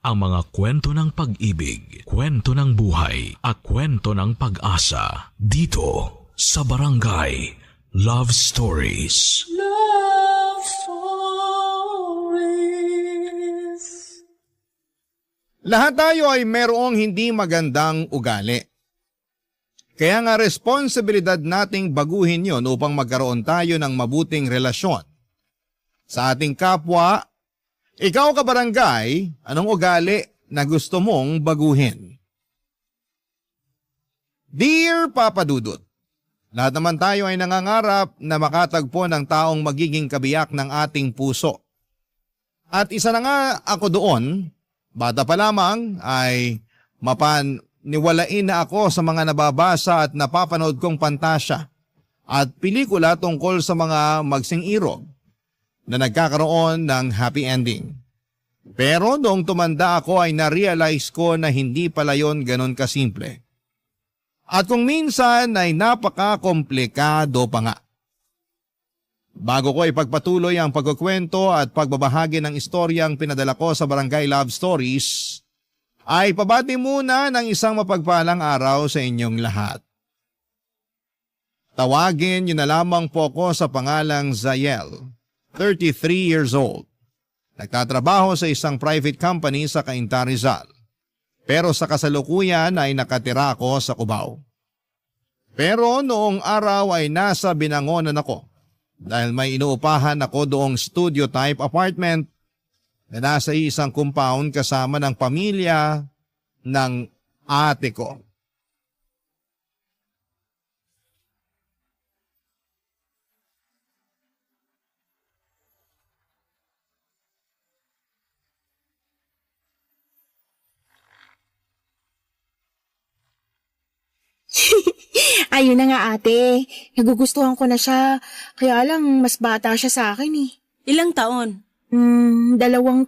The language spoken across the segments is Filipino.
ang mga kwento ng pag-ibig, kwento ng buhay, at kwento ng pag-asa dito sa Barangay Love Stories. Love Stories. Lahat tayo ay merong hindi magandang ugali. Kaya nga responsibilidad nating baguhin yon upang magkaroon tayo ng mabuting relasyon sa ating kapwa. Ikaw kabarangay, anong ugali na gusto mong baguhin? Dear Papa Dudut, lahat naman tayo ay nangangarap na makatagpo ng taong magiging kabiyak ng ating puso. At isa na nga ako doon, bata pa lamang ay mapaniwalain na ako sa mga nababasa at napapanood kong pantasya at pelikula tungkol sa mga magsing-irog na nagkakaroon ng happy ending. Pero noong tumanda ako ay na-realize ko na hindi pala yon ganon kasimple. At kung minsan ay napaka-komplikado pa nga. Bago ko ipagpatuloy ang pagkukwento at pagbabahagi ng istoryang pinadala ko sa Barangay Love Stories, ay pabati muna ng isang mapagpalang araw sa inyong lahat. Tawagin niyo na lamang po ko sa pangalang Zayel, 33 years old. Nagtatrabaho sa isang private company sa Cainta, Rizal. Pero sa kasalukuyan ay nakatira ako sa Cubao. Pero noong araw ay nasa Binangonan ako dahil may inuupahan ako doong studio type apartment na nasa isang compound kasama ng pamilya ng ate ko. Ayun na nga ate, nagugustuhan ko na siya. Kaya lang mas bata siya sa akin eh. Ilang taon? 2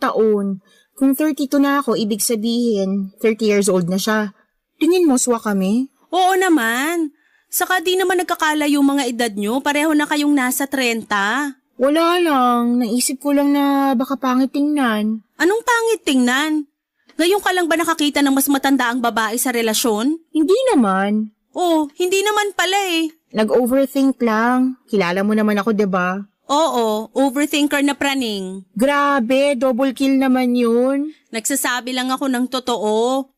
taon. Kung 32 na ako, ibig sabihin 30 years old na siya. Tingin mo swa kami? Oo naman. Saka di naman nagkakalayo mga edad nyo, pareho na kayong nasa 30. Wala lang, naisip ko lang na baka pangit tingnan. Anong pangit tingnan? Ngayon ka lang ba nakakita ng mas matanda ang babae sa relasyon? Hindi naman. Oh, hindi naman pala eh. Nag-overthink lang. Kilala mo naman ako, 'di ba? Oo, overthinker na praning. Grabe, double kill naman yun. Nagsasabi lang ako ng totoo.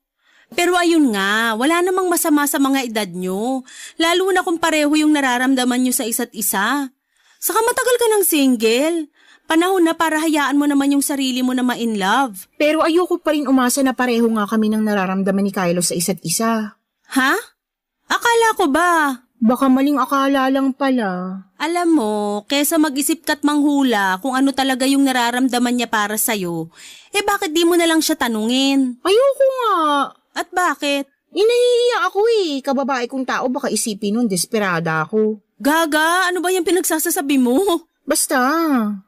Pero ayun nga, wala namang masama sa mga edad nyo. Lalo na kung pareho yung nararamdaman nyo sa isa't isa. Saka matagal ka ng single. Panahon na para hayaan mo naman yung sarili mo na ma-in love. Pero ayoko pa rin umasa na pareho nga kami ng nararamdaman ni Kylo sa isa't isa. Ha? Akala ko ba? Baka maling akala lang pala. Alam mo, kesa mag-isip ka't manghula kung ano talaga yung nararamdaman niya para sa'yo, bakit di mo na lang siya tanungin? Ayoko nga. At bakit? Inahihiya ako eh. Kababae kong tao baka isipin nun desperada ako. Gaga, ano ba yung pinagsasasabi mo? Basta.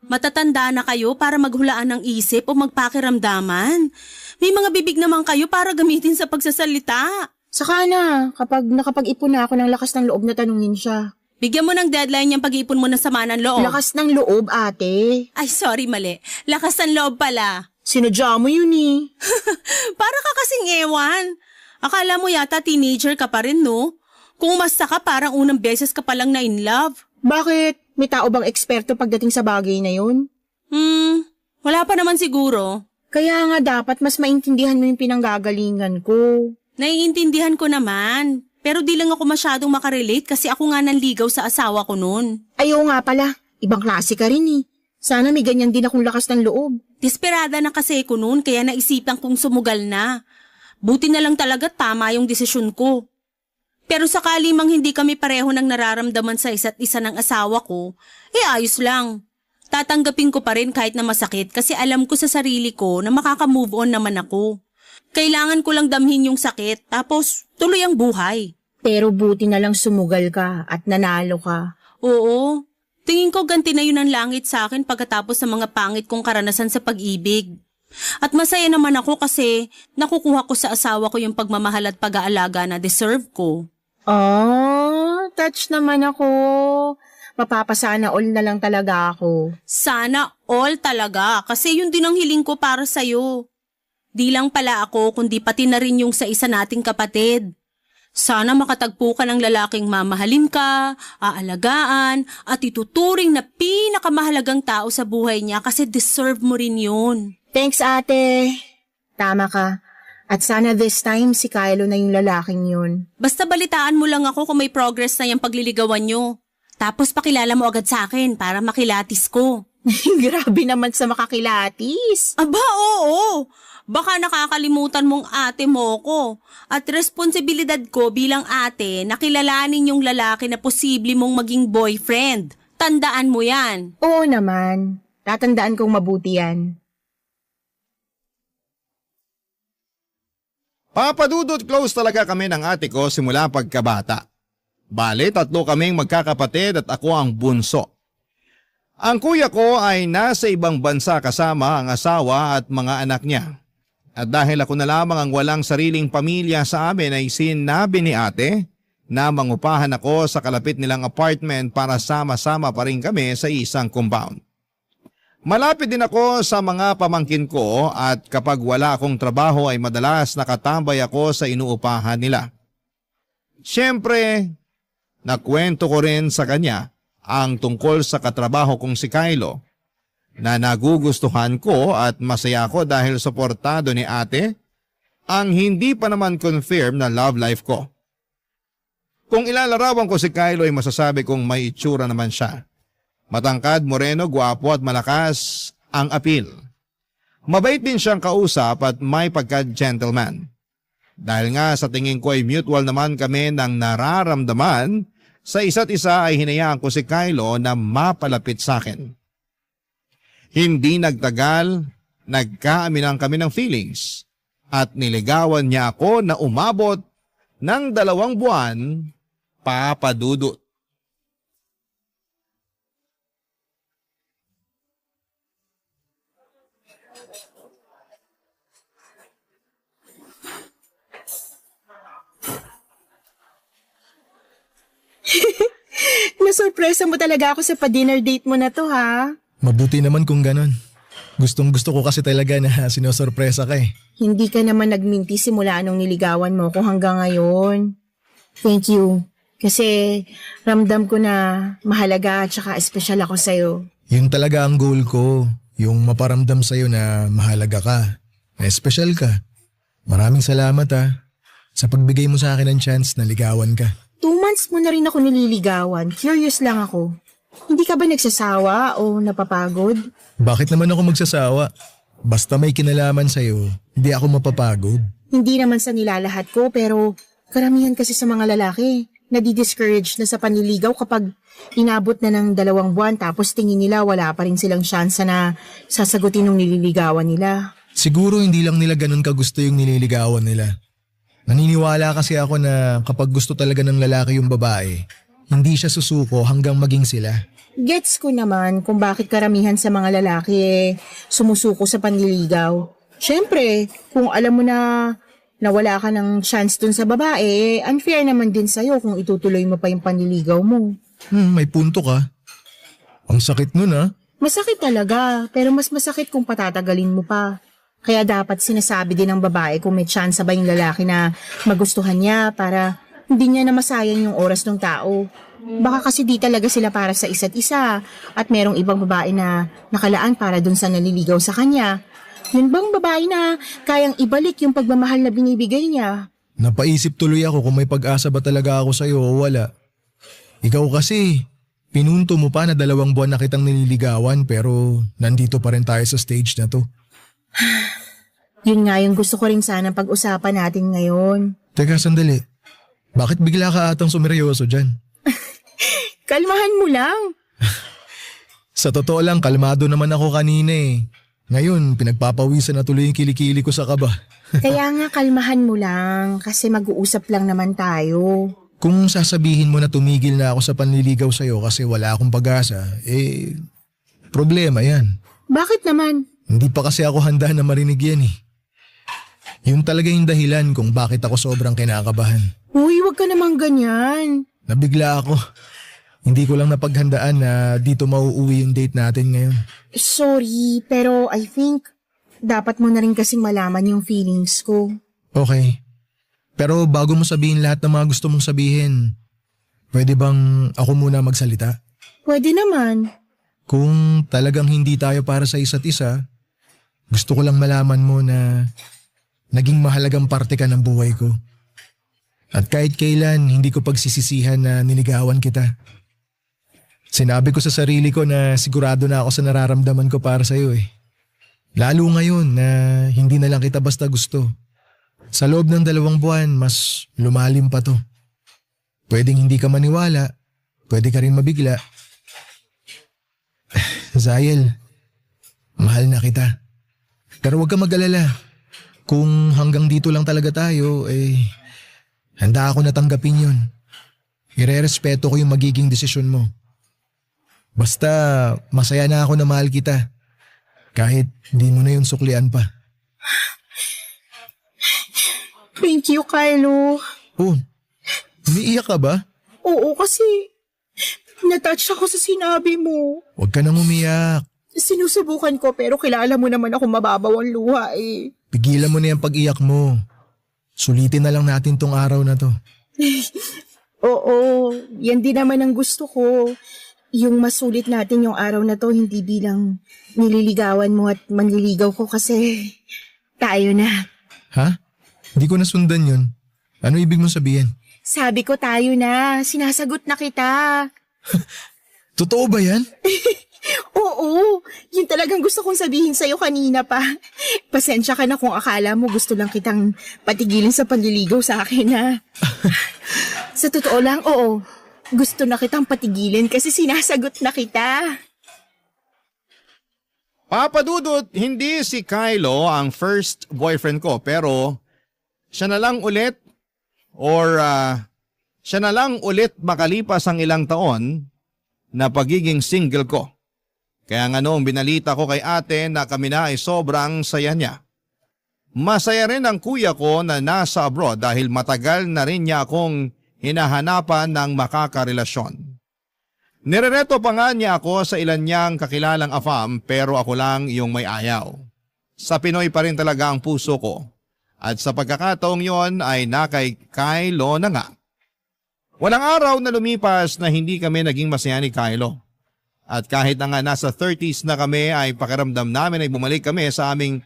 Matatanda na kayo para maghulaan ng isip o magpakiramdaman. May mga bibig naman kayo para gamitin sa pagsasalita. Saka na, kapag nakapag-ipon na ako ng lakas ng loob na tanungin siya. Bigyan mo ng deadline yung pag-iipon mo ng sama ng loob. Lakas ng loob, ate. Ay, sorry, mali. Lakas ng loob pala. Sinadya mo yun eh. Para ka kasing ewan. Akala mo yata teenager ka pa rin, no? Kung umasta ka, parang unang beses ka palang na in love. Bakit? May tao bang eksperto pagdating sa bagay na yun? Wala pa naman siguro. Kaya nga dapat mas maintindihan mo yung pinanggagalingan ko. Naiintindihan ko naman, pero di lang ako masyadong makarelate kasi ako nga nanligaw sa asawa ko noon. Ayaw nga pala, ibang klase ka rin eh. Sana may ganyan din akong lakas ng loob. Desperada na kasi ko noon kaya naisipan kong sumugal na. Buti na lang talaga tama yung desisyon ko. Pero sakali mang hindi kami pareho ng nararamdaman sa isa't isa ng asawa ko, ayos lang. Tatanggapin ko pa rin kahit na masakit kasi alam ko sa sarili ko na makaka-move on naman ako. Kailangan ko lang damhin yung sakit, tapos tuloy ang buhay. Pero buti na lang sumugal ka at nanalo ka. Oo, tingin ko ganti na yun ang langit sa akin pagkatapos sa mga pangit kong karanasan sa pag-ibig. At masaya naman ako kasi nakukuha ko sa asawa ko yung pagmamahal at pag-aalaga na deserve ko. Oh, touch naman ako. Mapapasana all na lang talaga ako. Sana all talaga kasi yun din ang hiling ko para sa'yo. Di lang pala ako, kundi pati na rin yung sa isa nating kapatid. Sana makatagpo ka ng lalaking mamahalin ka, aalagaan, at ituturing na pinakamahalagang tao sa buhay niya kasi deserve mo rin yun. Thanks, ate. Tama ka. At sana this time si Kylo na yung lalaking yun. Basta balitaan mo lang ako kung may progress na yung pagliligawan nyo. Tapos pakilala mo agad sa akin para makilatis ko. Grabe naman sa makakilatis. Aba, oo. Baka nakakalimutan mong ate mo ko. At responsibilidad ko bilang ate na kilalanin yung lalaki na posible mong maging boyfriend. Tandaan mo yan. Oo naman. Tatandaan kong mabuti yan. Papadudot close talaga kami ng ate ko simula pagkabata. Bale, 3 kaming magkakapatid at ako ang bunso. Ang kuya ko ay nasa ibang bansa kasama ang asawa at mga anak niya. At dahil ako na lamang ang walang sariling pamilya sa amin ay sinabi ni ate na mangupahan ako sa kalapit nilang apartment para sama-sama pa rin kami sa isang compound. Malapit din ako sa mga pamangkin ko at kapag wala akong trabaho ay madalas nakatambay ako sa inuupahan nila. Siyempre, nakwento ko rin sa kanya ang tungkol sa katrabaho kong si Kylo na nagugustuhan ko at masaya ko dahil suportado ni ate ang hindi pa naman confirm na love life ko. Kung ilalarawan ko si Kylo ay masasabi kong may itsura naman siya. Matangkad, moreno, gwapo at malakas ang appeal. Mabait din siyang kausap at may pagka-gentleman. Dahil nga sa tingin ko ay mutual naman kami ng nararamdaman sa isa't isa ay hinayaan ko si Kylo na mapalapit sa akin. Hindi nagtagal, nagkaaminan kami ng feelings at niligawan niya ako na umabot ng 2 buwan, papadudot. Nasurpresa mo talaga ako sa pa-dinner date mo na to, ha? Mabuti naman kung ganon. Gustong gusto ko kasi talaga na sinosorpresa ka eh. Hindi ka naman nagminti simula nung niligawan mo ko hanggang ngayon. Thank you. Kasi ramdam ko na mahalaga at saka espesyal ako sa'yo. Yun talaga ang goal ko. Yung maparamdam sa'yo na mahalaga ka. Na espesyal ka. Maraming salamat sa pagbigay mo sa akin ng chance na ligawan ka. 2 months mo na rin ako nililigawan. Curious lang ako. Hindi ka ba nagsasawa o napapagod? Bakit naman ako magsasawa? Basta may kinalaman sa'yo, hindi ako mapapagod. Hindi naman sa nilalahat ko pero karamihan kasi sa mga lalaki nadi-discourage na sa panliligaw kapag inabot na ng 2 buwan tapos tingin nila wala pa rin silang syansa na sasagutin ng nililigawan nila. Siguro hindi lang nila ganun kagusto yung nililigawan nila. Naniniwala kasi ako na kapag gusto talaga ng lalaki yung babae, hindi siya susuko hanggang maging sila. Gets ko naman kung bakit karamihan sa mga lalaki sumusuko sa panliligaw. Siyempre, kung alam mo na wala ka ng chance dun sa babae, unfair naman din sa'yo kung itutuloy mo pa yung panliligaw mo. May punto ka. Ang sakit nun Masakit talaga, pero mas masakit kung patatagalin mo pa. Kaya dapat sinasabi din ng babae kung may chance ba yung lalaki na magustuhan niya para hindi niya na masayang yung oras ng tao. Baka kasi di talaga sila para sa isa't isa at merong ibang babae na nakalaan para dun sa naliligaw sa kanya. Yun bang babae na kayang ibalik yung pagmamahal na binibigay niya? Napaisip tuloy ako kung may pag-asa ba talaga ako sa'yo o wala. Ikaw kasi, pinunto mo pa na 2 buwan na kitang nililigawan pero nandito pa rin tayo sa stage na to. Yun nga yung gusto ko rin sana pag-usapan natin ngayon. Teka, sandali. Bakit bigla ka atang sumeryoso dyan? Kalmahan mo lang. Sa totoo lang, kalmado naman ako kanina eh. Ngayon, pinagpapawisan na tuloy yung kilikili ko sa kaba. Kaya nga kalmahan mo lang kasi mag-uusap lang naman tayo. Kung sasabihin mo na tumigil na ako sa panliligaw sa'yo kasi wala akong pag-asa, problema yan. Bakit naman? Hindi pa kasi ako handa na marinig yan eh. Yun talaga yung dahilan kung bakit ako sobrang kinakabahan. Uy, wag ka namang ganyan. Nabigla ako. Hindi ko lang napaghandaan na dito mauuwi yung date natin ngayon. Sorry, pero I think dapat mo na rin kasing malaman yung feelings ko. Okay. Pero bago mo sabihin lahat ng mga gusto mong sabihin, pwede bang ako muna magsalita? Pwede naman. Kung talagang hindi tayo para sa isa't isa, gusto ko lang malaman mo na naging mahalagang parte ka ng buhay ko. At kahit kailan, hindi ko pagsisisihan na niligawan kita. Sinabi ko sa sarili ko na sigurado na ako sa nararamdaman ko para sa'yo eh. Lalo ngayon na hindi na lang kita basta gusto. Sa loob ng 2 buwan, mas lumalim pa to. Pwedeng hindi ka maniwala, pwede ka rin mabigla. Zahil, mahal na kita. Pero huwag ka mag-alala. Kung hanggang dito lang talaga tayo, handa ako na tanggapin yun. Irerespeto ko yung magiging desisyon mo. Basta masaya na ako na mahal kita. Kahit hindi mo na yun suklian pa. Thank you, Kylo. Oh, umiiyak ka ba? Oo, kasi natouch ako sa sinabi mo. Huwag ka nang umiyak. Sinusubukan ko pero kilala mo naman ako mababaw ang luha eh. Pigilan mo na yung pag-iyak mo. Sulitin na lang natin tong araw na to. Oo, yan din naman ang gusto ko. Yung masulit natin yung araw na to hindi bilang nililigawan mo at manliligaw ko kasi tayo na. Ha? Hindi ko nasundan yun. Ano ibig mong sabihin? Sabi ko tayo na, sinasagot na kita. Totoo ba yan? Oo, yun talagang gusto kong sabihin sa'yo kanina pa. Pasensya ka na kung akala mo gusto lang kitang patigilin sa panliligaw sa akin ha. Sa totoo lang, oo. Gusto na kitang patigilin kasi sinasagot na kita. Papa Dudut, hindi si Kylo ang first boyfriend ko pero siya na lang ulit siya na lang ulit makalipas ang ilang taon na pagiging single ko. Kaya nga noong binalita ko kay ate na kami na ay sobrang saya niya. Masaya rin ang kuya ko na nasa abroad dahil matagal na rin niya akong hinahanapan ng makakarelasyon. Nirereto pa nga niya ako sa ilan niyang kakilalang afam pero ako lang yung may ayaw. Sa Pinoy pa rin talaga ang puso ko. At sa pagkakataong yon ay nakay Kylo na nga. Walang araw na lumipas na hindi kami naging masaya ni Kylo. At kahit na nga nasa 30s na kami ay pakiramdam namin ay bumalik kami sa aming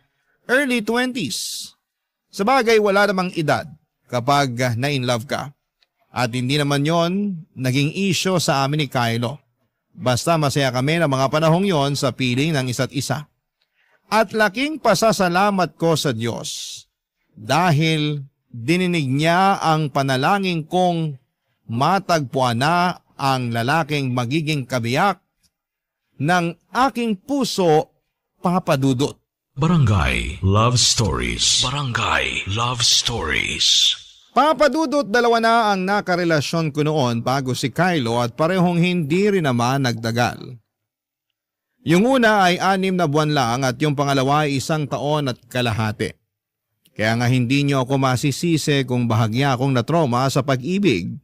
early 20s. Sabagay wala namang edad kapag na-in love ka. At hindi naman yon naging issue sa amin ni Kylo. Basta masaya kami ng mga panahong yon sa piling ng isa't isa. At laking pasasalamat ko sa Diyos dahil dininig niya ang panalangin kong matagpuan na ang lalaking magiging kabiyak ng aking puso, Papa Dudut. Barangay Love Stories. Barangay Love Stories. Papa Dudut, 2 na ang nakarelasyon ko noon bago si Kylo at parehong hindi rin naman nagdagal. Yung una ay 6 na buwan lang at yung pangalawa ay 1 taon at kalahati. Kaya nga hindi niyo ako masisisi kung bahagya akong natroma sa pag-ibig.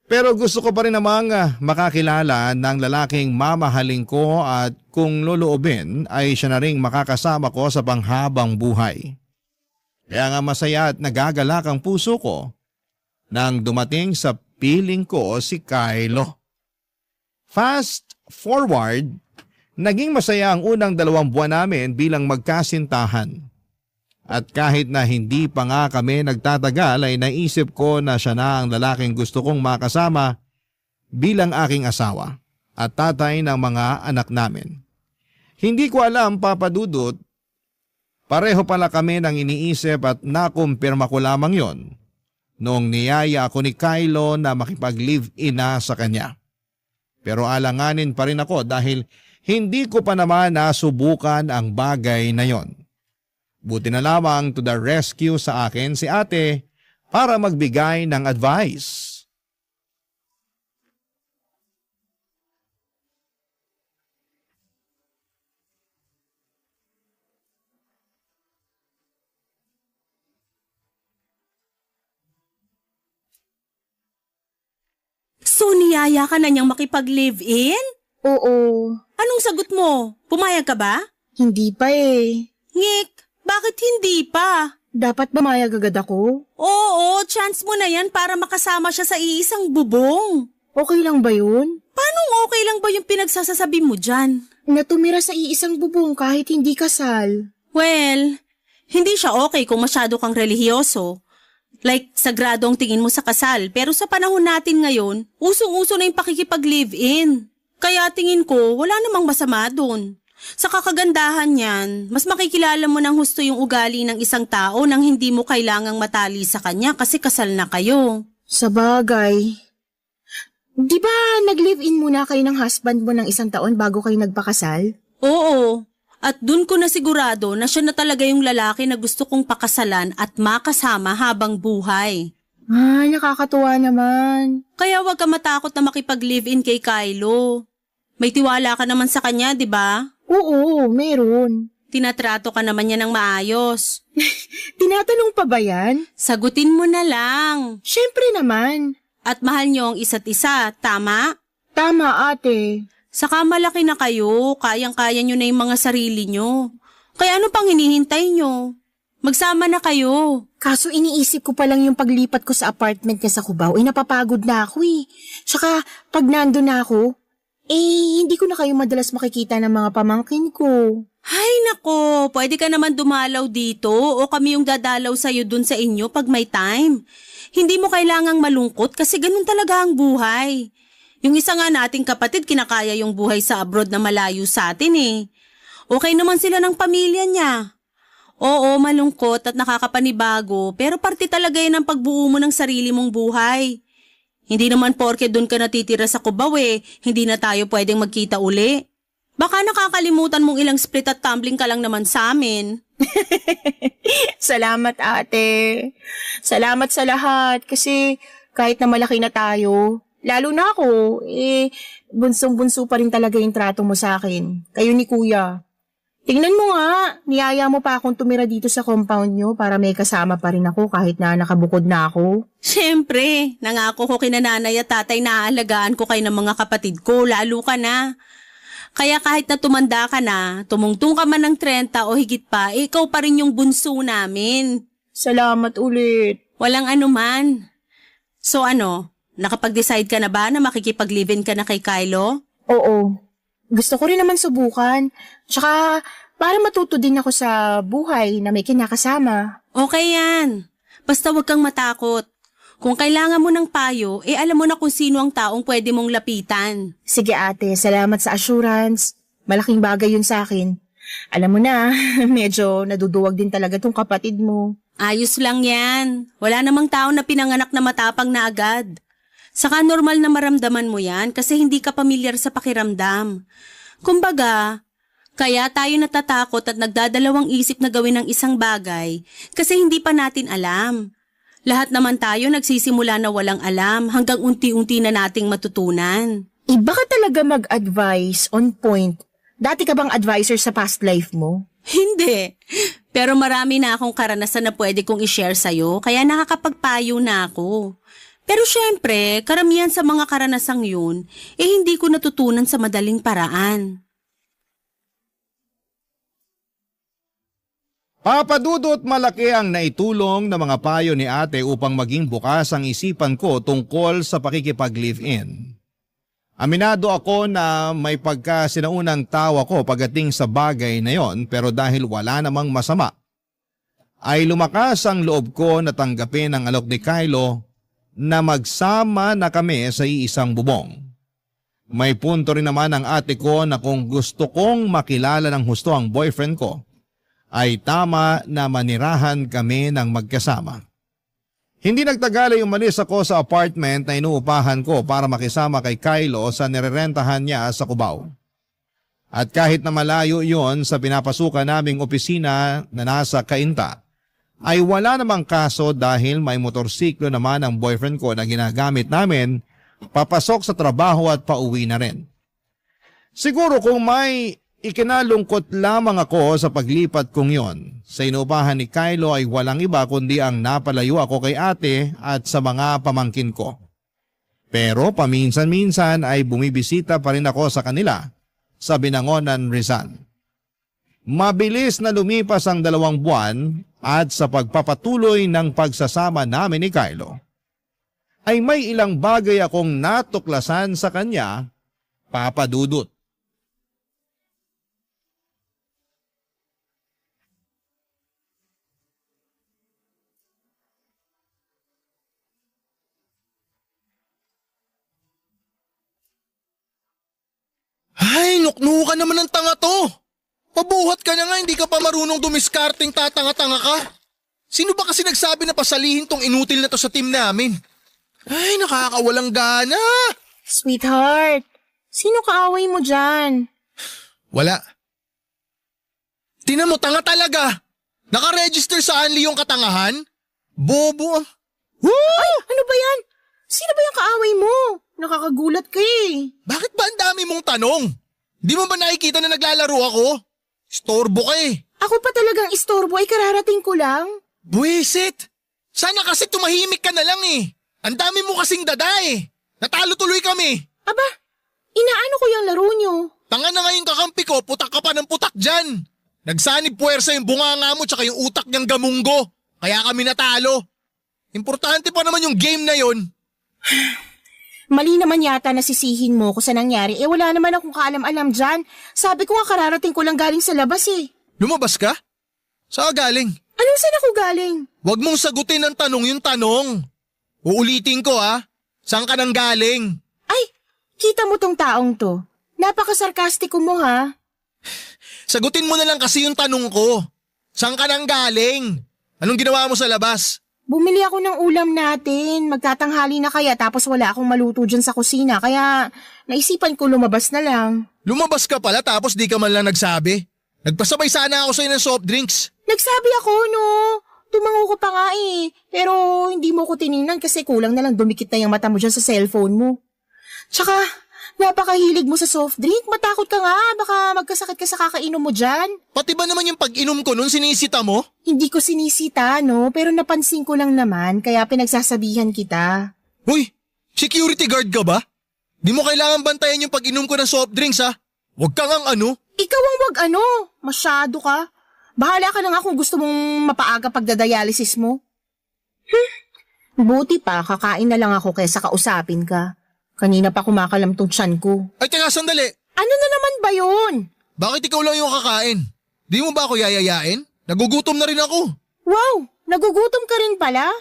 Pero gusto ko pa rin namang makakilala ng lalaking mamahalin ko at kung loloobin ay siya na ring makakasama ko sa panghabang buhay. Kaya nga masaya at nagagalak ang puso ko nang dumating sa piling ko si Kylo. Fast forward, naging masaya ang unang 2 buwan namin bilang magkasintahan. At kahit na hindi pa nga kami nagtatagal ay naisip ko na siya na ang lalaking gusto kong makasama bilang aking asawa at tatay ng mga anak namin. Hindi ko alam, Papa Dudut, pareho pala kami ng iniisip at nakumpirma ko lamang yon noong niyaya ako ni Kylo na makipag-live-in na sa kanya. Pero alanganin pa rin ako dahil hindi ko pa naman nasubukan ang bagay na yon. Buti na lamang to the rescue sa akin si ate para magbigay ng advice. So niyaya ka na niyang makipag-live-in? Oo, Anong sagot mo? Pumayag ka ba? hindi pa eh. Ngik, bakit hindi pa? Dapat ba mayag agad ako? Oo, chance mo na yan para makasama siya sa iisang bubong. Okay lang ba yun? Paano okay lang ba yung pinagsasasabi mo dyan? Na tumira sa iisang bubong kahit hindi kasal. Well, hindi siya okay kung masyado kang relihiyoso. Like, sagrado ang tingin mo sa kasal. Pero sa panahon natin ngayon, usong-uso na yung pakikipag-live-in. Kaya tingin ko, wala namang masama dun. Sa kakagandahan niyan, mas makikilala mo ng husto yung ugali ng isang tao nang hindi mo kailangang matali sa kanya kasi kasal na kayo. Sa bagay. Di ba nag-live-in muna kayo ng husband mo ng 1 taon bago kayo nagpakasal? Oo, at dun ko na sigurado na siya na talaga yung lalaki na gusto kong pakasalan at makasama habang buhay. Nakakatuwa naman. Kaya huwag ka matakot na makipag-live-in kay Kylo. May tiwala ka naman sa kanya, di ba? Oo, meron. Tinatrato ka naman niya ng maayos. Tinatanong pa ba yan? Sagutin mo na lang. Syempre naman. At mahal niyo ang isa't isa, tama? Tama, ate. Saka malaki na kayo, kayang-kaya niyo na yung mga sarili niyo. Kaya ano pang hinihintay niyo? Magsama na kayo. Kaso iniisip ko pa lang yung paglipat ko sa apartment niya sa Cubao, napapagod na ako eh. Tsaka pag nandun na ako, hindi ko na kayo madalas makikita ng mga pamangkin ko. Hay nako, pwede ka naman dumalaw dito o kami yung dadalaw sa'yo dun sa inyo pag may time. Hindi mo kailangang malungkot kasi ganun talaga ang buhay. Yung isa nga nating kapatid kinakaya yung buhay sa abroad na malayo sa atin eh. Okay naman sila ng pamilya niya. Oo, malungkot at nakakapanibago pero parte talaga yan ang pagbuo mo ng sarili mong buhay. Hindi naman porke doon ka natitira sa Cubao hindi na tayo pwedeng magkita uli. Baka nakakalimutan mong ilang split at tumbling ka lang naman sa amin. Salamat, ate. Salamat sa lahat kasi kahit na malaki na tayo, lalo na ako, bunsong-bunso pa rin talaga yung trato mo sa akin. Kayo ni kuya. Tingnan mo nga, niyaya mo pa akong tumira dito sa compound nyo para may kasama pa rin ako kahit na nakabukod na ako. Siyempre, nangako ko kina nanay at tatay na aalagaan ko kayo ng mga kapatid ko, lalo ka na. Kaya kahit na tumanda ka na, tumungtong ka man ng 30 o higit pa, ikaw pa rin yung bunso namin. Salamat ulit. Walang anuman. So nakapag-decide ka na ba na makikipag-live-in ka na kay Kylo? Oo. Gusto ko rin naman subukan. Tsaka para matuto din ako sa buhay na may kinakasama. Okay yan. Basta huwag kang matakot. Kung kailangan mo ng payo, alam mo na kung sino ang taong pwede mong lapitan. Sige ate, salamat sa assurance. Malaking bagay yun sa akin. Alam mo na, medyo naduduwag din talaga tong kapatid mo. Ayos lang yan. Wala namang tao na pinanganak na matapang na agad. Saka normal na maramdaman mo yan kasi hindi ka pamilyar sa pakiramdam. Kumbaga, kaya tayo natatakot at nagdadalawang isip na gawin ng isang bagay kasi hindi pa natin alam. Lahat naman tayo nagsisimula na walang alam hanggang unti-unti na nating matutunan. Iba ka talaga mag-advise on point. Dati ka bang advisor sa past life mo? Hindi. Pero marami na akong karanasan na pwede kong i-share sa'yo kaya nakakapagpayo na ako. Pero syempre, karamihan sa mga karanasang yun, hindi ko natutunan sa madaling paraan. Papadudot malaki ang naitulong ng mga payo ni ate upang maging bukas ang isipan ko tungkol sa pakikipag-live-in. Aminado ako na may pagkasinaunang tawa ko pagdating sa bagay na yon pero dahil wala namang masama, ay lumakas ang loob ko na tanggapin ang alok ni Kylo na magsama na kami sa iisang bubong. May punto rin naman ang ate ko na kung gusto kong makilala ng husto ang boyfriend ko, ay tama na manirahan kami ng magkasama. Hindi nagtagal ay umalis ako sa apartment na inuupahan ko para makisama kay Kylo sa nirerentahan niya sa Cubao. At kahit na malayo yon sa pinapasukan naming opisina na nasa Cainta, ay wala namang kaso dahil may motorsiklo naman ang boyfriend ko na ginagamit namin papasok sa trabaho at pauwi na rin. Siguro kung may ikinalungkot lamang ako sa paglipat kong yon, sa inuupahan ni Kylo ay walang iba kundi ang napalayo ako kay ate at sa mga pamangkin ko. Pero paminsan-minsan ay bumibisita pa rin ako sa kanila sa Binangonan, Rizal. Mabilis na lumipas ang 2 buwan at sa pagpapatuloy ng pagsasama namin ni Kylo, ay may ilang bagay akong natuklasan sa kanya, Papa Dudut. Ay, nuknukan naman ng tanga to. Pabuhat ka na nga, hindi ka pa marunong dumiskarting tatanga-tanga ka. Sino ba kasi nagsabi na pasalihin tong inutil na to sa team namin? Ay, nakakawalang gana. Sweetheart, sino kaaway mo dyan? Wala. Tinan mo, tanga talaga. Nakaregister sa Anli yung katangahan? Bobo ang... Ay, ano ba yan? Sino ba yung kaaway mo? Nakakagulat ka eh. Bakit ba ang dami mong tanong? Di mo ba nakikita na naglalaro ako? Istorbo ka eh. Ako pa talagang istorbo ay kararating ko lang. Buwisit! Sana kasi tumahimik ka na lang eh. Ang dami mo kasing dada eh. Natalo tuloy kami. Aba, inaano ko yung laro nyo? Tanga na nga yung kakampi ko, putak ka pa ng putak dyan. Nagsanib puwersa yung bunganga mo tsaka yung utak niyang gamunggo. Kaya kami natalo. Importante pa naman yung game na yon. Mali naman yata nasisihin mo ko sa nangyari. Eh wala naman akong kaalam-alam dyan. Sabi ko nga kararating ko lang galing sa labas eh. Lumabas ka? Saan ka galing? Anong saan ako galing? Huwag mong sagutin ang tanong yung tanong. Uulitin ko ha. Saan ka nang galing? Ay, kita mo tong taong to. Napakasarkastiko mo ha. Sagutin mo na lang kasi yung tanong ko. Saan ka nang galing? Anong ginawa mo sa labas? Bumili ako ng ulam natin. Magtatanghali na kaya tapos wala akong maluto dyan sa kusina. Kaya naisipan ko lumabas na lang. Lumabas ka pala tapos di ka man lang nagsabi. Nagpasabay sana ako sa'yo ng soft drinks. Nagsabi ako no. Tumango ko pa nga eh. Pero hindi mo ko tiningnan kasi kulang na lang dumikit na yung mata mo dyan sa cellphone mo. Tsaka napakahilig mo sa soft drink. Matakot ka nga. Baka magkasakit ka sa kakainom mo dyan. Pati ba naman yung pag-inom ko nun sinisita mo? Hindi ko sinisita no. Pero napansin ko lang naman kaya pinagsasabihan kita. Hoy, security guard ka ba? Di mo kailangan bantayan yung pag-inom ko ng soft drinks ha. Huwag kang ang ano. Ikaw ang wag ano. Masyado ka. Bahala ka na nga kung gusto mong mapaaga pagdadialysis mo. Buti pa, kakain na lang ako kaysa kausapin ka. Kanina pa kumakalam tong tiyan ko. Ay teka sandali. Ano na naman ba yun? Bakit ikaw lang yung kakain? Di mo ba ako yayayain? Nagugutom na rin ako. Wow, nagugutom ka rin pala?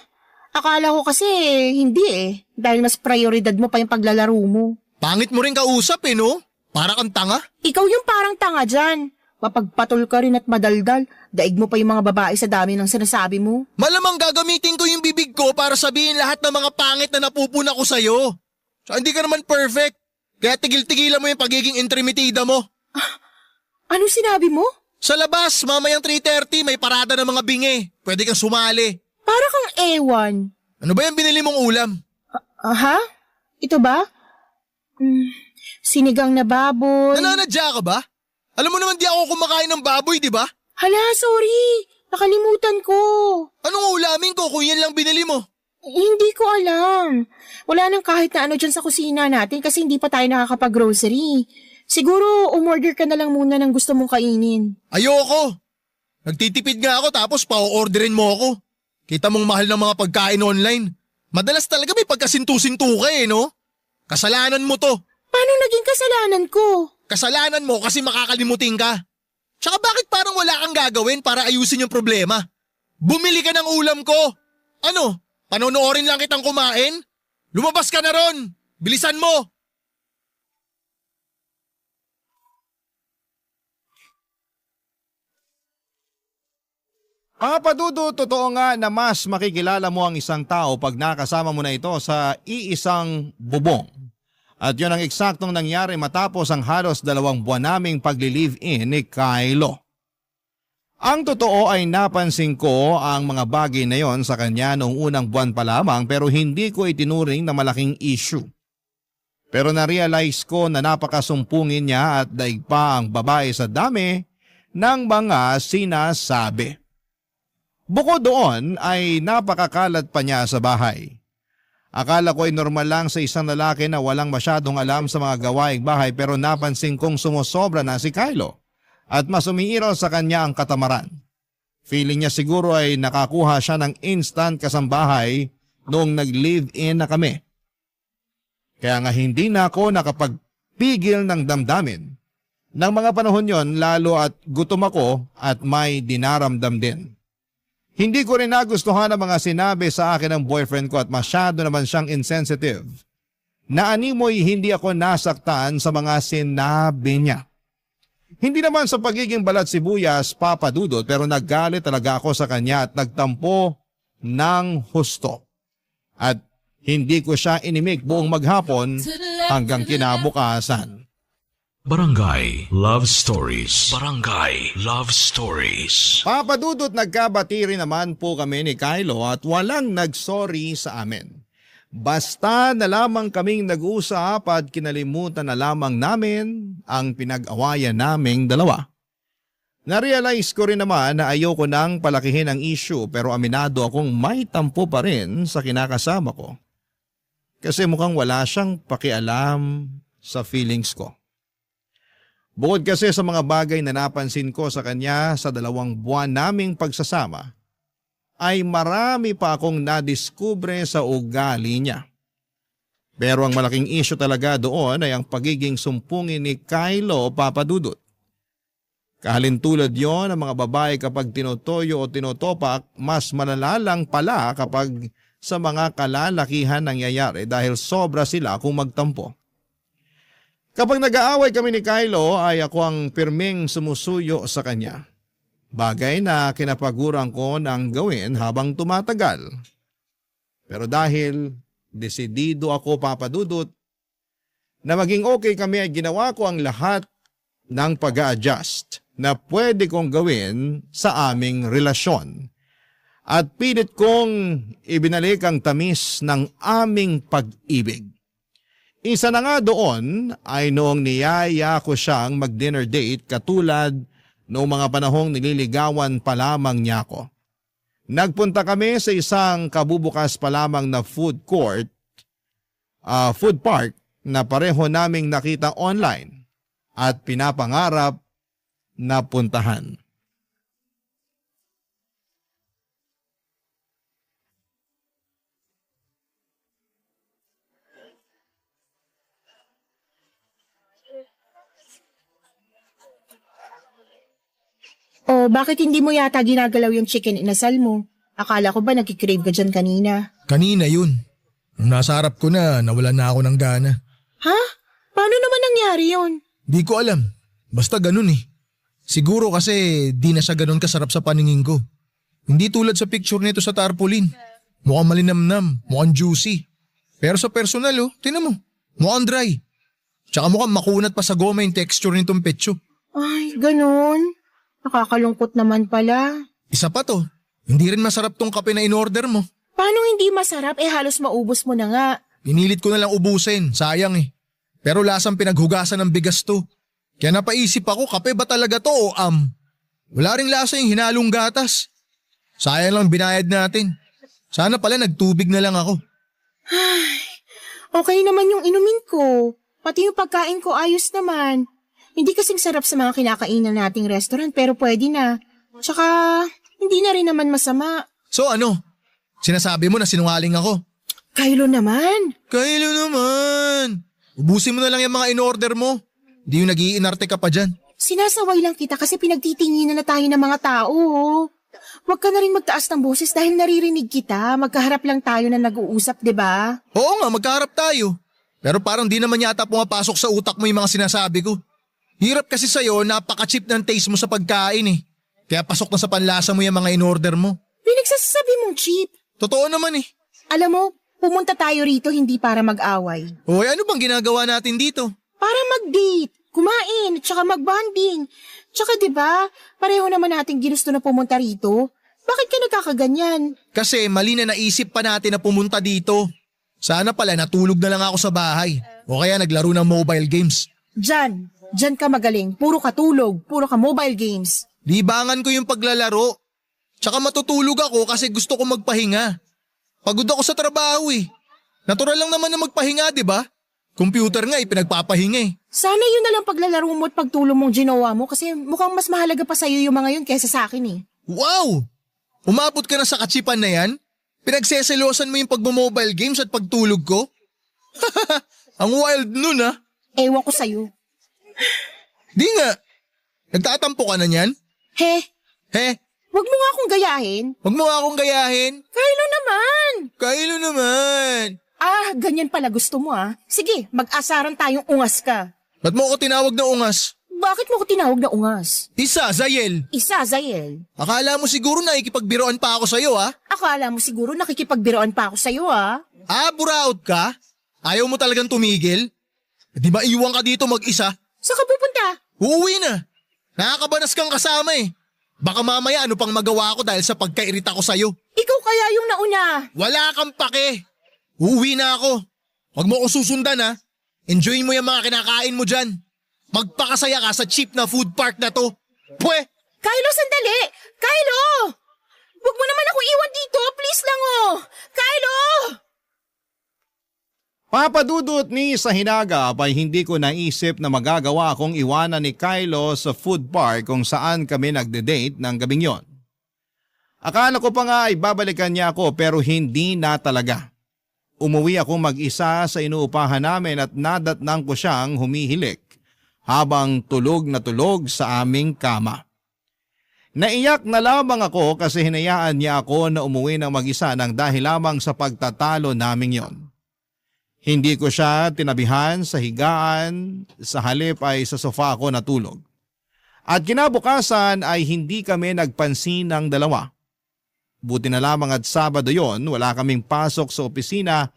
Akala ko kasi hindi eh. Dahil mas prioridad mo pa yung paglalaro mo. Pangit mo rin kausap eh no? Para kang tanga. Ikaw yung parang tanga dyan. Mapagpatol ka rin at madaldal. Daig mo pa yung mga babae sa dami ng sinasabi mo. Malamang gagamitin ko yung bibig ko para sabihin lahat ng mga pangit na napupuna ko sa'yo. So, hindi ka naman perfect. Kaya tigil-tigilan mo yung pagiging intrimitida mo. Anong sinabi mo? Sa labas, mamayang 3:30 may parada ng mga bingi. Pwede kang sumali. Para kang ewan. Ano ba yung binili mong ulam? Aha? Ito ba? Sinigang na baboy. Nananadya ka ba? Alam mo naman di ako kumakain ng baboy, di ba? Hala, sorry. Nakalimutan ko. Anong ulamin ko kung yan lang binili mo? Hindi ko alam. Wala nang kahit na ano dyan sa kusina natin kasi hindi pa tayo nakakapag-grocery. Siguro umorder ka na lang muna ng gusto mong kainin. Ayoko. Nagtitipid nga ako tapos pa-orderin mo ako. Kita mong mahal ng mga pagkain online. Madalas talaga may pagkasintu-sintu ka eh, no? Kasalanan mo to. Paano naging kasalanan ko? Kasalanan mo kasi makakalimutin ka. Tsaka bakit parang wala kang gagawin para ayusin yung problema? Bumili ka ng ulam ko. Ano? Panonoorin lang kitang kumain? Lumabas ka na ron. Bilisan mo. Papa Dudut, totoo nga na mas makikilala mo ang isang tao pag nakasama mo na ito sa iisang bubong. At yun ang eksaktong nangyari matapos ang halos 2 buwan naming pagli-live-in ni Kylo. Ang totoo ay napansin ko ang mga bagay na yon sa kanya noong unang buwan pa lamang pero hindi ko itinuring na malaking issue. Pero na-realize ko na napakasumpungin niya at daig pa ang babae sa dami ng mga sinasabi. Bukod doon ay napakakalat pa niya sa bahay. Akala ko ay normal lang sa isang lalaki na walang masyadong alam sa mga gawaing bahay pero napansin kong sumusobra na si Kylo. at mas umiiral sa kanya ang katamaran. Feeling niya siguro ay nakakuha siya ng instant kasambahay noong nag-live-in na kami. Kaya nga hindi na ako nakapagpigil ng damdamin. Nang mga panahon yon, lalo at gutom ako at may dinaramdam din. Hindi ko rin nagustuhan ang mga sinabi sa akin ng boyfriend ko at masyado naman siyang insensitive. Naanimoy hindi ako nasaktan sa mga sinabi niya. Hindi naman sa pagiging balat sibuyas, Papa Dudut, pero naggalit talaga ako sa kanya at nagtampo ng husto. At hindi ko siya inimik buong maghapon hanggang kinabukasan. Barangay Love Stories. Barangay Love Stories. Papa Dudut, nagkabati rin naman po kami ni Kylo at walang nagsorry sa amin. Basta na lamang kaming nag-uusap at kinalimutan na lamang namin ang pinag-awayan naming dalawa. Narealize ko rin naman na ayoko nang palakihin ang issue pero aminado akong may tampo pa rin sa kinakasama ko. Kasi mukhang wala siyang pakialam sa feelings ko. Bukod kasi sa mga bagay na napansin ko sa kanya sa 2 buwan naming pagsasama, ay marami pa akong nadiskubre sa ugali niya. Pero ang malaking issue talaga doon ay ang pagiging sumpungin ni Kylo, Papa Dudut. Kahalintulad yon ang mga babae kapag tinotoyo o tinotopak, mas malala lang pala kapag sa mga kalalakihan nangyayari dahil sobra sila kung magtampo. Kapag nag-aaway kami ni Kylo ay ako ang pirming sumusuyo sa kanya. Bagay na kinapaguran ko ng gawin habang tumatagal. Pero dahil desidido ako, Papa Dudut, na maging okay kami ay ginawa ko ang lahat ng pag-a-adjust na pwede kong gawin sa aming relasyon. At pilit kong ibinalik ang tamis ng aming pag-ibig. Isa na nga doon ay noong niyaya ko siyang mag-dinner date katulad noong mga panahong nililigawan pa lamang niya ako. Nagpunta kami sa isang kabubukas pa lamang na food park na pareho naming nakita online at pinapangarap na puntahan. O bakit hindi mo yata ginagalaw yung chicken inasal mo? Akala ko ba nagkikrave ka dyan kanina? Kanina yun. Nung nasa harap ko na, nawalan na ako ng gana. Ha? Paano naman nangyari yun? Di ko alam. Basta ganun eh. Siguro kasi di na siya ganun kasarap sa paningin ko. Hindi tulad sa picture nito sa tarpaulin. Mukhang malinamnam, mukhang juicy. Pero sa personal tinan mo, mukhang dry. Tsaka mukhang makunat pa sa goma yung texture nitong petso. Ay, ganun. Nakakalungkot naman pala. Isa pa to, hindi rin masarap tong kape na in-order mo. Paano hindi masarap? Halos maubos mo na nga. Pinilit ko na lang ubusin, sayang eh. Pero lasang pinaghugasan ng bigas to. Kaya napaisip ako, kape ba talaga to o Wala ring lasa yung hinalong gatas. Sayang lang binayad natin. Sana pala nagtubig na lang ako. Ay, okay naman yung inumin ko. Pati yung pagkain ko ayos naman. Hindi kasing sarap sa mga kinakainan nating restaurant pero pwede na. Tsaka hindi na rin naman masama. So ano? Sinasabi mo na sinungaling ako? Kylo naman. Kylo naman. Ubusin mo na lang yung mga in-order mo. Hindi yung nag-iinarte ka pa dyan. Sinasaway lang kita kasi pinagtitinginan na tayo ng mga tao. Huwag ka na rin magtaas ng boses dahil naririnig kita. Magkaharap lang tayo na nag-uusap, di ba? Oo nga, magkaharap tayo. Pero parang di naman yata pumapasok sa utak mo yung mga sinasabi ko. Hirap kasi sa'yo, napaka-cheap ng taste mo sa pagkain eh. Kaya pasok na sa panlasa mo yung mga in-order mo. Pinagsasabi mong cheap. Totoo naman eh. Alam mo, pumunta tayo rito hindi para mag-away. Hoy, ano bang ginagawa natin dito? Para mag-date, kumain, tsaka mag-bonding. Tsaka 'di ba, pareho naman nating ginusto na pumunta rito. Bakit ka nagkakaganyan? Kasi mali na naisip pa natin na pumunta dito. Sana pala natulog na lang ako sa bahay. O kaya naglaro ng mobile games. Diyan ka magaling. Puro ka tulog, puro ka mobile games. Libangan ko yung paglalaro. Tsaka matutulog ako kasi gusto ko magpahinga. Pagod ako sa trabaho eh. Natural lang naman na magpahinga, di ba? Computer nga pinagpapahinga eh. Sana yun na lang paglalaro mo at pagtulong mong ginawa mo kasi mukhang mas mahalaga pa sa'yo yung mga yun kaysa sa akin eh. Wow! Umabot ka na sa katsipan na yan? Pinagseselosan mo yung pagmo-mobile games at pagtulog ko? Ang wild nun ah. Ewan ko sa'yo. Di nga. Nagtatampo ka na niyan? He, He? wag mo nga akong gayahin. Huwag mo nga akong gayahin. Kylo naman! Kylo naman. Ah, ganyan pala gusto mo ah. Sige, mag-asaran tayong ungas ka. Ba't mo ako tinawag na ungas? Bakit mo ko tinawag na ungas? Isa, Zayel. Isa, Zael. Akala mo siguro na ikipagbiroan pa ako sa'yo ah. Akala mo siguro nakikipagbiroan pa ako sa'yo ah. Ah, buraot ka? Ayaw mo talagang tumigil? Di ba iwan ka dito mag-isa? Saan ka pupunta? Uuwi na. Nakakabanas kang kasama eh. Baka mamaya ano pang magawa ko dahil sa pagkairita ko sa'yo. Ikaw kaya yung nauna. Wala kang pake. Uuwi na ako. Huwag mo akong susundan ha. Enjoyin mo yung mga kinakain mo dyan. Magpakasaya ka sa cheap na food park na to. Pwe! Kylo, sandali! Kylo! Huwag mo naman ako iwan dito. Please lang oh. Kylo! Papadudot ni sa hinagap ay hindi ko naisip na magagawa akong iwanan ni Kylo sa food park kung saan kami nagde-date ng gabing yon. Akala ko pa nga ay babalikan niya ako pero hindi na talaga. Umuwi akong mag-isa sa inuupahan namin at nadatnang ko siyang humihilik habang tulog na tulog sa aming kama. Naiyak na lamang ako kasi hinayaan niya ako na umuwi ng mag-isa nang dahil lamang sa pagtatalo naming yon. Hindi ko siya tinabihan sa higaan, sa halip ay sa sofa ako natulog. At kinabukasan ay hindi kami nagpansin ng dalawa. Buti na lamang at Sabado yon, wala kaming pasok sa opisina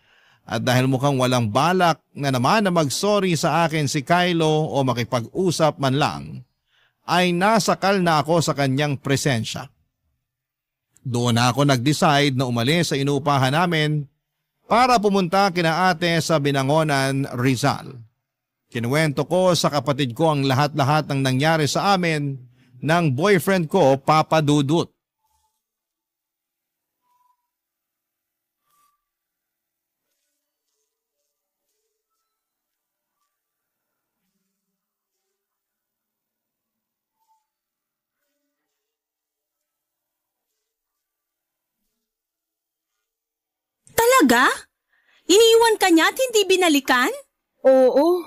at dahil mukhang walang balak na naman na mag-sorry sa akin si Kylo o makipag-usap man lang, ay nasakal na ako sa kanyang presensya. Doon na ako nag-decide na umalis sa inuupahan namin para pumunta kina ate sa Binangonan, Rizal. Kinuwento ko sa kapatid ko ang lahat-lahat ng nangyari sa amin ng boyfriend ko, Papa Dudut. Talaga? Iniiwan ka niya at hindi binalikan? Oo.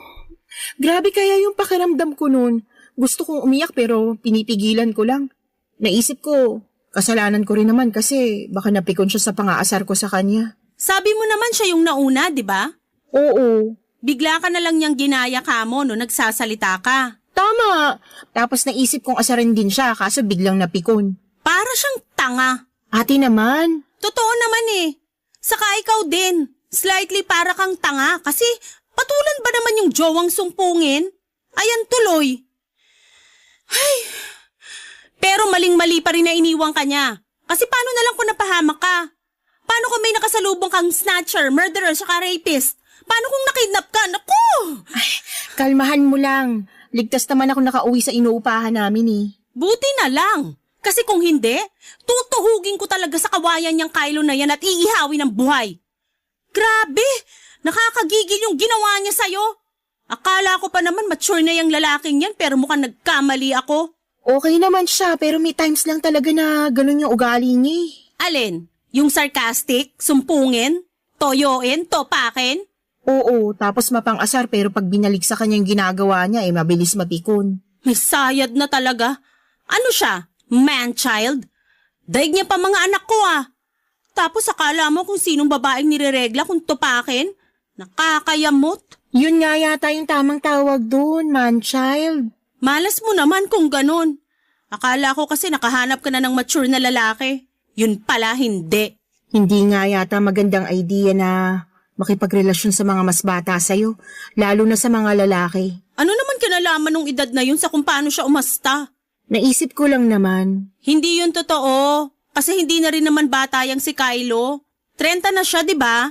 Grabe kaya yung pakiramdam ko noon. Gusto kong umiyak pero pinipigilan ko lang. Naisip ko, kasalanan ko rin naman kasi baka napikon siya sa pang-aasar ko sa kanya. Sabi mo naman siya yung nauna, di ba? Oo. Bigla ka na lang niyang ginaya ka mo no nagsasalita ka. Tama. Tapos naisip kong asarin din siya kaso biglang napikon. Para siyang tanga. Ate naman. Totoo naman eh. Saka ikaw din. Slightly para kang tanga kasi patulan ba naman yung jowang sumpungin? Ayan tuloy. Ay. Pero maling-mali pa rin na iniwang ka niya. Kasi paano na lang kung napahamak ka? Paano kung may nakasalubong kang snatcher, murderer, saka rapist? Paano kung nakidnap ka? Naku! Ay, kalmahan mo lang. Ligtas naman ako nakauwi sa inuupahan namin eh. Buti na lang. Kasi kung hindi, tutuhugin ko talaga sa kawayan niyang Kylo na yan at iihawi ng buhay. Grabe! Nakakagigil yung ginawa niya sa'yo. Akala ko pa naman mature na yung lalaking yan pero mukhang nagkamali ako. Okay naman siya pero may times lang talaga na ganun yung ugali niya eh. Alin? Yung sarcastic, sumpungin, toyoin, topakin? Oo, tapos mapang-asar pero pag binalik sa kanyang ginagawa niya mabilis mapikon. May sayad na talaga. Ano siya? Man-child? Daig niya pa mga anak ko ah. Tapos akala mo kung sinong babaeng nireregla kung topakin? Nakakayamot. Yun nga yata yung tamang tawag doon, man-child. Malas mo naman kung ganun. Akala ko kasi nakahanap ka na ng mature na lalaki. Yun pala hindi. Hindi nga yata magandang idea na makipagrelasyon sa mga mas bata sa'yo, lalo na sa mga lalaki. Ano naman kinalaman nung edad na yun sa kung paano siya umasta? Naisip ko lang naman. Hindi yun totoo. Kasi hindi na rin naman bata yang si Kylo. 30 na siya, di ba?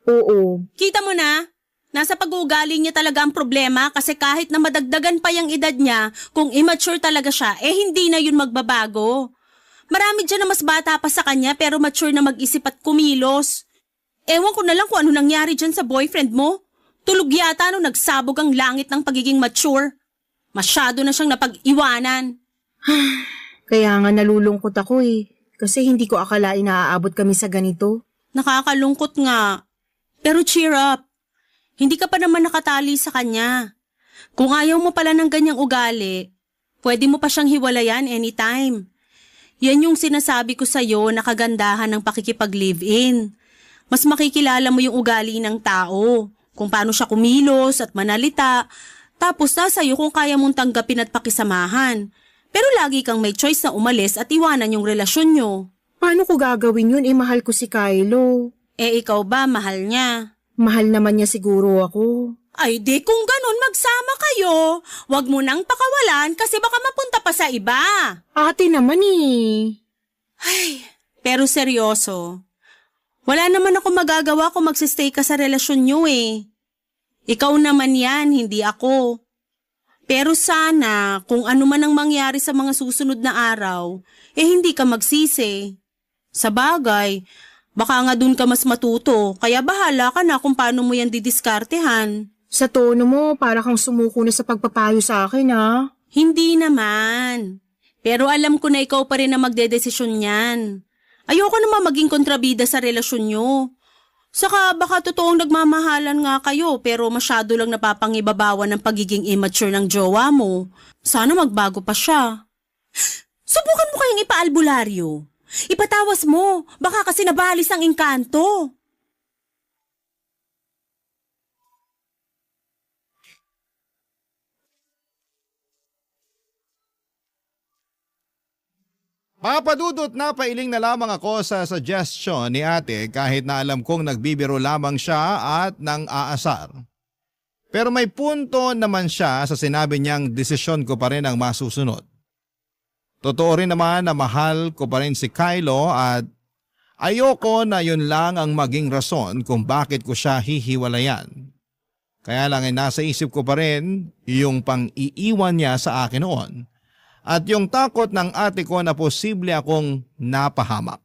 Oo. Kita mo na? Nasa pag-uugali niya talaga ang problema kasi kahit na madagdagan pa yung edad niya, kung immature talaga siya, hindi na yun magbabago. Marami dyan na mas bata pa sa kanya pero mature na mag-isip at kumilos. Ewan ko na lang kung ano nangyari dyan sa boyfriend mo. Tulog yata nung nagsabog ang langit ng pagiging mature. Masyado na siyang napag-iwanan. Kaya nga nalulungkot ako kasi hindi ko akalain na aabot kami sa ganito. Nakakalungkot nga. Pero cheer up. Hindi ka pa naman nakatali sa kanya. Kung ayaw mo pala ng ganyang ugali, pwede mo pa siyang hiwalayan anytime. Yan yung sinasabi ko sa'yo na kagandahan ng pakikipag-live-in. Mas makikilala mo yung ugali ng tao, kung paano siya kumilos at manalita, tapos nasa'yo kung kaya mong tanggapin at pakisamahan. Pero lagi kang may choice na umalis at iwanan yung relasyon nyo. Paano ko gagawin yun? Mahal ko si Kylo. Ikaw ba mahal niya? Mahal naman niya siguro ako. Ay di kung ganun magsama kayo. Huwag mo nang pakawalan kasi baka mapunta pa sa iba. Ate naman Ay, pero seryoso. Wala naman ako magagawa kung magsistay ka sa relasyon nyo Ikaw naman yan, hindi ako. Pero sana, kung ano man ang mangyari sa mga susunod na araw, hindi ka magsisi. Sa bagay, baka nga dun ka mas matuto, kaya bahala ka na kung paano mo yan didiskartehan. Sa tono mo, para kang sumuko na sa pagpapayo sa akin Hindi naman. Pero alam ko na ikaw pa rin na magdedesisyon yan. Ayoko naman maging kontrabida sa relasyon nyo. Saka baka totoong nagmamahalan nga kayo pero masyado lang napapangibabawan ng pagiging immature ng jowa mo. Sana magbago pa siya. Subukan mo kayang ipaalbularyo. Ipatawas mo, baka kasi nabalis ang engkanto. Papadudot na pailing na lamang ako sa suggestion ni ate kahit na alam kong nagbibiro lamang siya at nang aasar. Pero may punto naman siya sa sinabi niyang desisyon ko pa rin ang masusunod. Totoo rin naman na mahal ko pa rin si Kylo at ayoko na yun lang ang maging rason kung bakit ko siya hihiwalayan. Kaya lang ay nasa isip ko pa rin yung pang-iiwan niya sa akin noon. At yung takot ng ate ko na posible akong napahamak.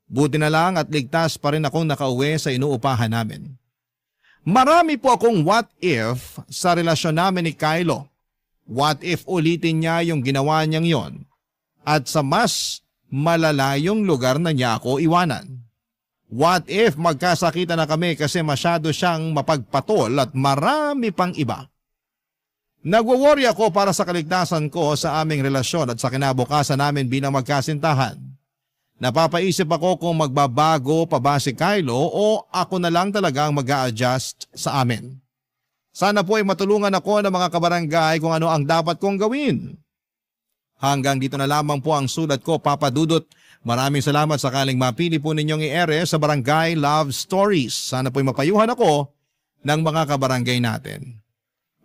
Buti na lang at ligtas pa rin akong nakauwi sa inuupahan namin. Marami po akong what if sa relasyon namin ni Kylo. What if ulitin niya yung ginawa niyang yon at sa mas malalayong lugar na niya ako iwanan. What if magkasakita na kami kasi masyado siyang mapagpatol at marami pang iba. Nagwo-worry ako para sa kaligtasan ko sa aming relasyon at sa kinabukasan namin bilang magkasintahan. Napapaisip ako kung magbabago pa ba si Kylo o ako na lang talaga ang mag-a-adjust sa amin. Sana po ay matulungan ako ng mga kabarangay kung ano ang dapat kong gawin. Hanggang dito na lamang po ang sulat ko, Papa Dudut. Maraming salamat sakaling mapili po ninyong i-ere sa Barangay Love Stories. Sana po'y mapayuhan ako ng mga kabarangay natin.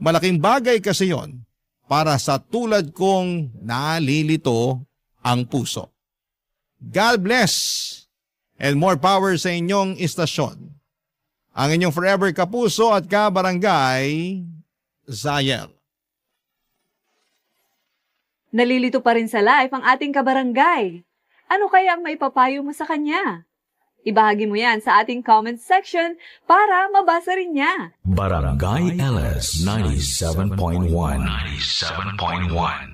Malaking bagay kasi yon para sa tulad kong nalilito ang puso. God bless and more power sa inyong istasyon. Ang inyong forever kapuso at kabarangay, Zayel. Nalilito pa rin sa live ang ating kabarangay. Ano kaya ang maipapayo mo sa kanya? Ibahagi mo yan sa ating comment section para mabasa rin niya. Barangay LS 97.1.